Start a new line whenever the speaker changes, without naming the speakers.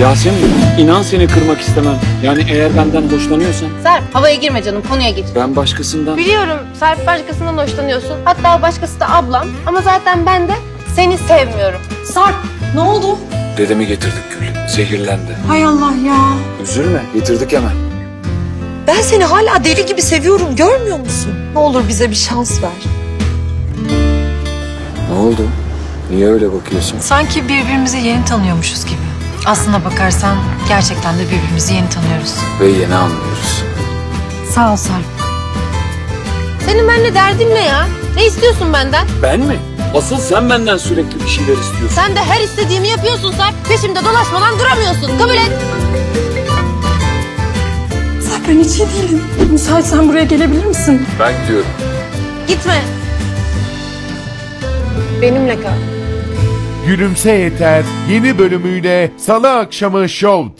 Yasemin, inan seni kırmak istemem. Yani eğer benden hoşlanıyorsan
Sarp, havaya girme canım, konuya gir.
ben başkasından...
Biliyorum Sarp başkasından hoşlanıyorsun. Hatta başkası da ablam. Ama zaten ben de seni sevmiyorum.
Sarp, ne oldu?
Dedemi getirdik Gül. Zehirlendi.
Hay Allah ya.
Üzülme, getirdik hemen.
Ben seni hala deli gibi seviyorum, görmüyor musun? Ne olur bize bir şans ver.
Ne oldu? Niye öyle bakıyorsun?
Sanki birbirimizi yeni tanıyormuşuz gibi. Aslına bakarsan gerçekten de birbirimizi yeni tanıyoruz.
Ve yeni anlıyoruz.
Sağ ol Sarp.
Senin benimle derdin ne ya? Ne istiyorsun benden?
Ben mi? Asıl sen benden sürekli bir şeyler istiyorsun.
Sen de her istediğimi yapıyorsun Sarp. Peşimde dolaşmadan duramıyorsun. Kabul et.
Sarp, ben hiç iyi değilim. Müsaitsen buraya gelebilir misin?
Ben gidiyorum.
Gitme. Benimle kal.
Gülümse Yeter yeni bölümüyle Salı akşamı Show